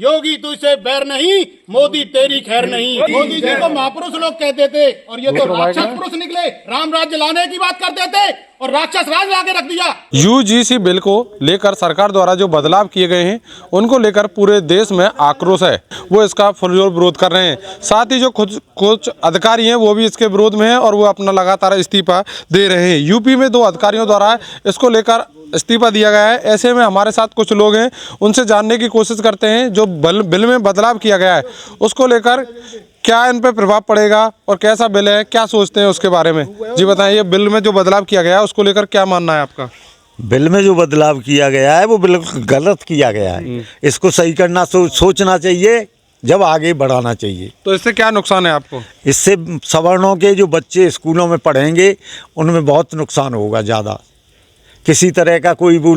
योगी तुझसे बैर नहीं, मोदी तेरी खैर नहीं। मोदी जी को महापुरुष लोग कहते थे और ये तो राक्षस पुरुष निकले। राम राज्य लाने की बात करते थे और राक्षस राज लाके रख दिया। यूजीसी बिल को लेकर सरकार द्वारा जो बदलाव किए गए हैं उनको लेकर पूरे देश में आक्रोश है, वो इसका पुरजोर विरोध कर रहे हैं। साथ ही जो कुछ अधिकारी हैं वो भी इसके विरोध में हैं और वो अपना लगातार इस्तीफा दे रहे हैं। यूपी में 2 अधिकारियों द्वारा इसको लेकर इस्तीफा दिया गया है। ऐसे में हमारे साथ कुछ लोग हैं, उनसे जानने की कोशिश करते हैं जो बिल में बदलाव किया गया है उसको लेकर क्या इन पे प्रभाव पड़ेगा और कैसा बिल है, क्या सोचते हैं उसके बारे में। जी बताएं, ये बिल में जो बदलाव किया गया है उसको लेकर क्या मानना है आपका? बिल में जो बदलाव किया गया है वो बिल्कुल गलत किया गया है। इसको सही करना सोचना चाहिए, जब आगे बढ़ाना चाहिए। तो इससे क्या नुकसान है आपको? इससे सवर्णों के जो बच्चे स्कूलों में पढ़ेंगे उनमें बहुत नुकसान होगा। ज़्यादा किसी तरह का कोई वो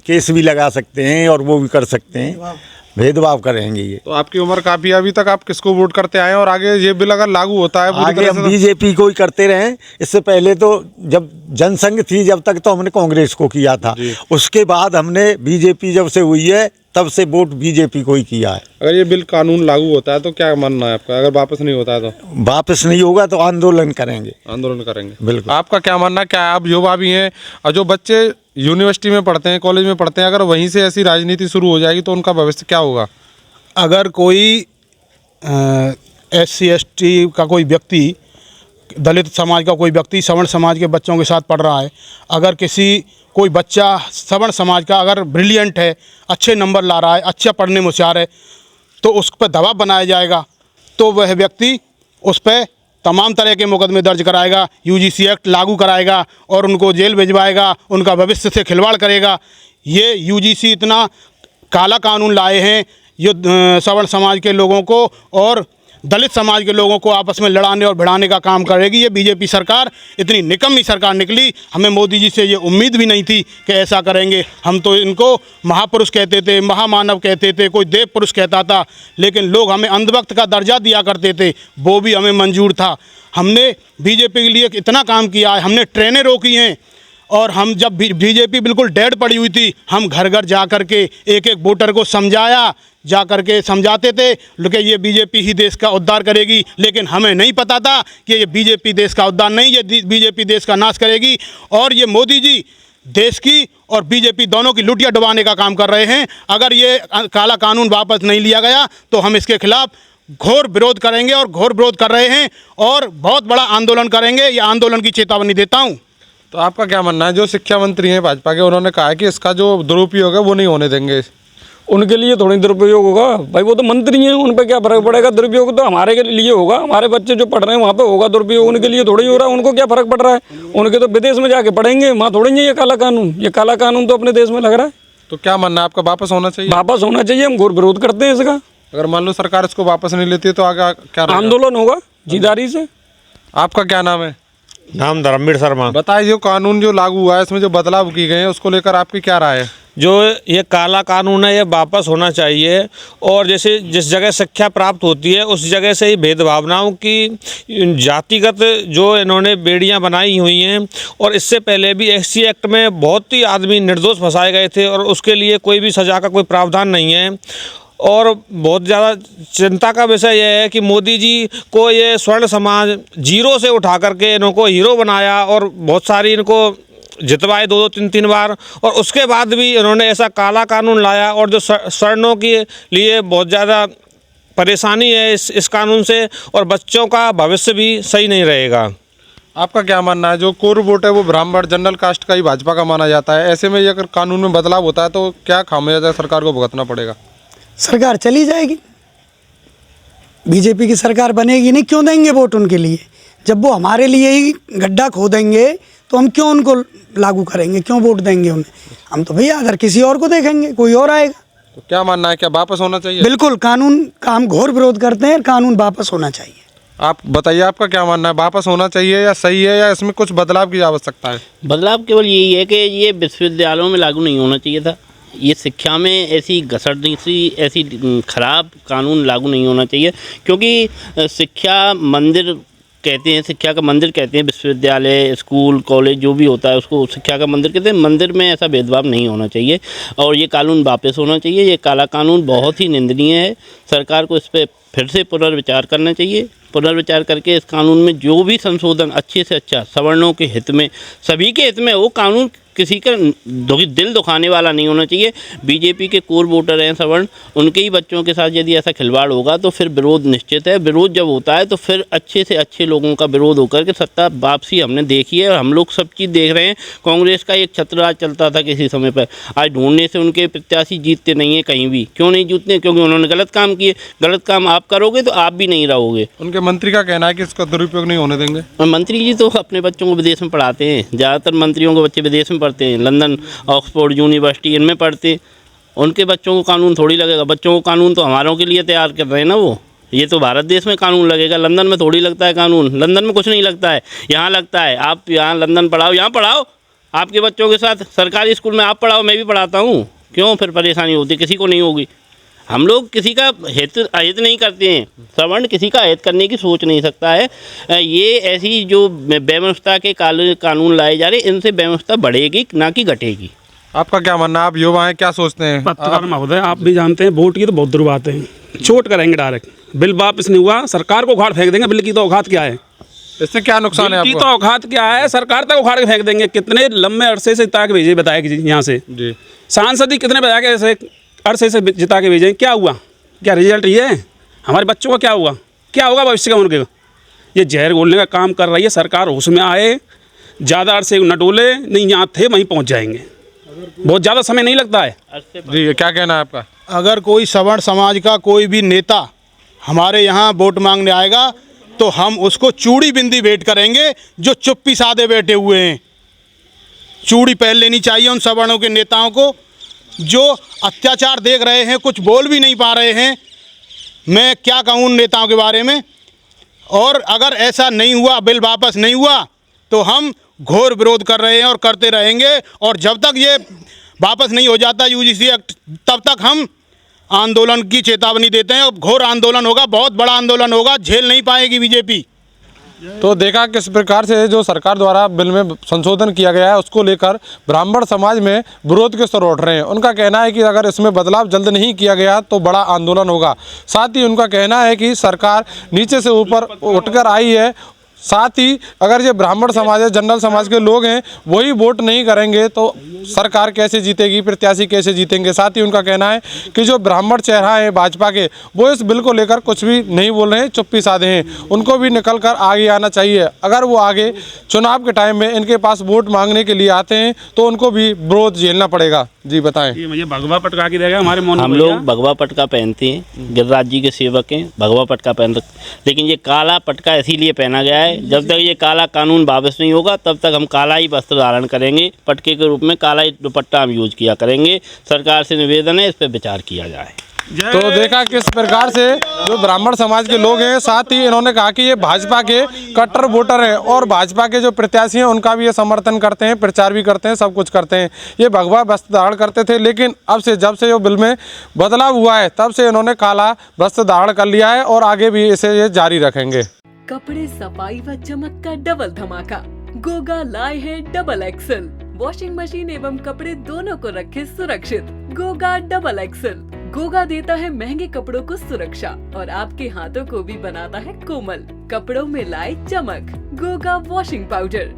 केस भी लगा सकते हैं और वो भी कर सकते हैं, भेदभाव करेंगे ये। तो आपकी उम्र काफ़ी, अभी तक आप किसको वोट करते आए और आगे ये बिल अगर लागू होता है आगे हम बीजेपी को ही करते रहे। इससे पहले तो जब जनसंघ थी जब तक तो हमने कांग्रेस को किया था, उसके बाद हमने बीजेपी जब से हुई है तब से वोट बीजेपी को ही किया है। अगर ये बिल कानून लागू होता है तो क्या मानना है आपका? अगर वापस नहीं होता है तो? वापस नहीं होगा तो आंदोलन करेंगे। आंदोलन करेंगे, बिल्कुल। आपका क्या मानना है? क्या आप युवा भी हैं और जो बच्चे यूनिवर्सिटी में पढ़ते हैं, कॉलेज में पढ़ते हैं, अगर वहीं से ऐसी राजनीति शुरू हो जाएगी तो उनका भविष्य क्या होगा? अगर कोई SC ST का कोई व्यक्ति, दलित समाज का कोई व्यक्ति सवर्ण समाज के बच्चों के साथ पढ़ रहा है, अगर कोई बच्चा सवर्ण समाज का अगर ब्रिलियंट है, अच्छे नंबर ला रहा है, अच्छा पढ़ने में होशियार है, तो उस पर दबाव बनाया जाएगा तो वह व्यक्ति उस पर तमाम तरह के मुकदमे दर्ज कराएगा, UGC एक्ट लागू कराएगा और उनको जेल भिजवाएगा, उनका भविष्य से खिलवाड़ करेगा। ये UGC इतना काला कानून लाए हैं ये सवर्ण समाज के लोगों को और दलित समाज के लोगों को आपस में लड़ाने और भिड़ाने का काम करेगी। ये बीजेपी सरकार इतनी निकम्मी सरकार निकली। हमें मोदी जी से ये उम्मीद भी नहीं थी कि ऐसा करेंगे। हम तो इनको महापुरुष कहते थे, महामानव कहते थे, कोई देव पुरुष कहता था, लेकिन लोग हमें अंधभक्त का दर्जा दिया करते थे, वो भी हमें मंजूर था। हमने बीजेपी के लिए इतना काम किया है, हमने ट्रेनें रोकी हैं और हम जब बीजेपी बिल्कुल डेड पड़ी हुई थी, हम घर घर जा कर के एक एक वोटर को समझाते थे कि ये बीजेपी ही देश का उद्धार करेगी। लेकिन हमें नहीं पता था कि ये बीजेपी देश का उद्धार नहीं, ये बीजेपी देश का नाश करेगी। और ये मोदी जी देश की और बीजेपी दोनों की लुटिया डुबाने का काम कर रहे हैं। अगर ये काला कानून वापस नहीं लिया गया तो हम इसके खिलाफ घोर विरोध करेंगे और घोर विरोध कर रहे हैं और बहुत बड़ा आंदोलन करेंगे। ये आंदोलन की चेतावनी देता हूँ। तो आपका क्या मानना है? जो शिक्षा मंत्री हैं भाजपा के, उन्होंने कहा है कि इसका जो दुरुपयोग है वो नहीं होने देंगे। उनके लिए थोड़ी दुरुपयोग होगा भाई, वो तो मंत्री हैं, उन पर क्या फर्क पड़ेगा? दुरुपयोग तो हमारे के लिए होगा, हमारे बच्चे जो पढ़ रहे हैं वहाँ पे होगा दुरुपयोग। उनके लिए थोड़ी हो रहा है, उनको क्या फर्क पड़ रहा है? उनके तो विदेश में जाके पढ़ेंगे, वहाँ थोड़ी नहीं ये काला कानून। ये काला कानून तो अपने देश में लग रहा है। तो क्या मानना है आपका? वापस होना चाहिए? वापस होना चाहिए, हम घोर विरोध करते हैं इसका। अगर मान लो सरकार इसको वापस नहीं लेती है तो आगे क्या आंदोलन होगा जिदारी से। आपका क्या नाम है? नाम धर्मवीर शर्मा। बताइए, जो कानून जो लागू हुआ है इसमें जो बदलाव किए गए हैं उसको लेकर आपकी क्या राय है? जो ये काला कानून है ये वापस होना चाहिए और जैसे जिस जगह शिक्षा प्राप्त होती है उस जगह से ही भेदभावनाओं की जातिगत जो इन्होंने बेड़ियां बनाई हुई हैं। और इससे पहले भी SC एक्ट में बहुत ही आदमी निर्दोष फंसाए गए थे और उसके लिए कोई भी सज़ा का कोई प्रावधान नहीं है। और बहुत ज़्यादा चिंता का विषय यह है कि मोदी जी को ये स्वर्ण समाज जीरो से उठा करके इनको हीरो बनाया और बहुत सारी इनको जितवाए 2-3 बार, और उसके बाद भी इन्होंने ऐसा काला कानून लाया और जो स्वर्णों के लिए बहुत ज़्यादा परेशानी है इस कानून से और बच्चों का भविष्य भी सही नहीं रहेगा। आपका क्या मानना है? जो कोर वोट है वो ब्राह्मण जनरल कास्ट का ही भाजपा का माना जाता है। ऐसे में अगर कानून में बदलाव होता है तो क्या खामियाजा सरकार को भुगतना पड़ेगा? सरकार चली जाएगी, बीजेपी की सरकार बनेगी नहीं। क्यों देंगे वोट उनके लिए? जब वो हमारे लिए ही गड्ढा खोदेंगे तो हम क्यों उनको लागू करेंगे, क्यों वोट देंगे उन्हें? हम तो भैया अगर किसी और को देखेंगे, कोई और आएगा। तो क्या मानना है, क्या वापस होना चाहिए? बिल्कुल, कानून का हम घोर विरोध करते हैं, कानून वापस होना चाहिए। आप बताइए, आपका क्या मानना है? वापस होना चाहिए या सही है, या इसमें कुछ बदलाव की आवश्यकता है? बदलाव केवल यही है कि ये विश्वविद्यालयों में लागू नहीं होना चाहिए था। ये शिक्षा में ऐसी घसड़ती सी ऐसी खराब कानून लागू नहीं होना चाहिए, क्योंकि शिक्षा मंदिर कहते हैं, शिक्षा का मंदिर कहते हैं, विश्वविद्यालय, स्कूल, कॉलेज जो भी होता है उसको शिक्षा का मंदिर कहते हैं। मंदिर में ऐसा भेदभाव नहीं होना चाहिए और ये कानून वापस होना चाहिए। ये काला कानून बहुत ही निंदनीय है। सरकार को इस पर फिर से पुनर्विचार करना चाहिए। पुनर्विचार करके इस कानून में जो भी संशोधन अच्छे से अच्छा सवर्णों के हित में, सभी के हित में, वो कानून किसी का दिल दुखाने वाला नहीं होना चाहिए। बीजेपी के कोर वोटर हैं सवर्ण, उनके ही बच्चों के साथ यदि ऐसा खिलवाड़ होगा तो फिर विरोध निश्चित है। विरोध जब होता है तो फिर अच्छे से अच्छे लोगों का विरोध होकर के सत्ता वापसी हमने देखी है और हम लोग सब चीज़ देख रहे हैं। कांग्रेस का एक छत्रराज चलता था किसी समय पर, आज ढूंढने से उनके प्रत्याशी जीतते नहीं हैं कहीं भी। क्यों नहीं जीतते? क्योंकि उन्होंने गलत काम किए। गलत काम आप करोगे तो आप भी नहीं रहोगे। उनके मंत्री का कहना है कि इसका दुरुपयोग नहीं होने देंगे। मंत्री जी तो अपने बच्चों को विदेश में पढ़ाते हैं। ज़्यादातर मंत्रियों के बच्चे विदेश में पढ़ते हैं, लंदन, ऑक्सफोर्ड यूनिवर्सिटी इनमें पढ़ते हैं। उनके बच्चों को कानून थोड़ी लगेगा। बच्चों को कानून तो हमारों के लिए तैयार कर रहे हैं ना वो। ये तो भारत देश में कानून लगेगा, लंदन में थोड़ी लगता है कानून। लंदन में कुछ नहीं लगता है, यहाँ लगता है। आप यहाँ लंदन पढ़ाओ, यहाँ पढ़ाओ, आपके बच्चों के साथ सरकारी स्कूल में आप पढ़ाओ, मैं भी पढ़ाता हूँ। क्यों फिर परेशानी होती? किसी को नहीं होगी। हम लोग किसी का हित नहीं करते हैं। सवर्ण किसी का हित करने की सोच नहीं सकता है। ये ऐसी जो बेव्यवस्था के कानून लाए जा रहे, इनसे बेव्यवस्था बढ़ेगी ना कि घटेगी। आपका क्या मानना है? आप युवा हैं, क्या सोचते हैं? पत्रकार महोदय, आप भी जानते हैं वोट की तो बहुत दूर बात है। चोट करेंगे डायरेक्ट। बिल वापस नहीं हुआ, सरकार को उखाड़ फेंक देंगे। बिल की तो औकात क्या है? इससे क्या नुकसान है बिल की आपको? तो औकात क्या है? सरकार तक उखाड़ के फेंक देंगे। कितने लंबे अरसे से जिता के भेजे, बताया कि यहाँ से जी सांसद ही कितने बजा के ऐसे अरसे से जिता के भेजे, क्या हुआ? क्या रिजल्ट ये है? हमारे बच्चों का क्या हुआ? क्या होगा भविष्य का उनके? ये जहर घोलने का काम कर रही है सरकार। उसमें आए, ज़्यादा अरसे न डोले, नहीं यहाँ थे वहीं पहुँच जाएंगे। बहुत ज़्यादा समय नहीं लगता है। जी, क्या कहना है आपका? अगर कोई सवर्ण समाज का कोई भी नेता हमारे यहाँ वोट मांगने आएगा तो हम उसको चूड़ी बिंदी भेंट करेंगे। जो चुप्पी साधे बैठे हुए हैं, चूड़ी पहन लेनी चाहिए उन सवर्णों के नेताओं को जो अत्याचार देख रहे हैं, कुछ बोल भी नहीं पा रहे हैं। मैं क्या कहूँ उन नेताओं के बारे में। और अगर ऐसा नहीं हुआ, बिल वापस नहीं हुआ, तो हम घोर विरोध कर रहे हैं और करते रहेंगे। और जब तक ये वापस नहीं हो जाता यूजीसी एक्ट, तब तक हम आंदोलन की चेतावनी देते हैं। और घोर आंदोलन होगा, बहुत बड़ा आंदोलन होगा, झेल नहीं पाएगी बीजेपी। तो देखा किस प्रकार से जो सरकार द्वारा बिल में संशोधन किया गया है उसको लेकर ब्राह्मण समाज में विरोध के स्वर उठ रहे हैं। उनका कहना है कि अगर इसमें बदलाव जल्द नहीं किया गया तो बड़ा आंदोलन होगा। साथ ही उनका कहना है कि सरकार नीचे से ऊपर उठकर आई है। साथ ही अगर ये ब्राह्मण समाज है, जनरल समाज के लोग हैं, वही वोट नहीं करेंगे तो सरकार कैसे जीतेगी, प्रत्याशी कैसे जीतेंगे। साथ ही उनका कहना है कि जो ब्राह्मण चेहरा है भाजपा के, वो इस बिल को लेकर कुछ भी नहीं बोल रहे हैं, चुप्पी साधे हैं। उनको भी निकल कर आगे आना चाहिए। अगर वो आगे चुनाव के टाइम में इनके पास वोट मांगने के लिए आते हैं तो उनको भी विरोध झेलना पड़ेगा। जी बताएं। ये मुझे भगवा पटका के देगा हमारे मोहन। हम लोग भगवा पटका पहनते हैं, गिरिराज जी के सेवक हैं, भगवा पटका पहन रखते, लेकिन ये काला पटका इसीलिए पहना गया है। जब तक ये काला कानून वापस नहीं होगा तब तक हम काला ही वस्त्र धारण करेंगे। पटके के रूप में काला ही दुपट्टा हम यूज किया करेंगे। सरकार से निवेदन है इस पर विचार किया जाए। तो देखा किस प्रकार से जो ब्राह्मण समाज के लोग हैं, साथ ही इन्होंने कहा कि ये भाजपा के कट्टर वोटर हैं और भाजपा के जो प्रत्याशी हैं उनका भी ये समर्थन करते हैं, प्रचार भी करते हैं, सब कुछ करते हैं। ये भगवा वस्त्र धारण करते थे, लेकिन अब से जब से जो बिल में बदलाव हुआ है तब से इन्होंने काला वस्त्र धारण कर लिया है और आगे भी इसे ये जारी रखेंगे। कपड़े सफाई व चमक का डबल धमाका। गोगा लाए है डबल एक्सल। वॉशिंग मशीन एवं कपड़े दोनों को रखे सुरक्षित। Goga double axle. गोगा देता है महंगे कपड़ों को सुरक्षा और आपके हाथों को भी बनाता है कोमल। कपड़ों में लाए चमक। Goga washing powder.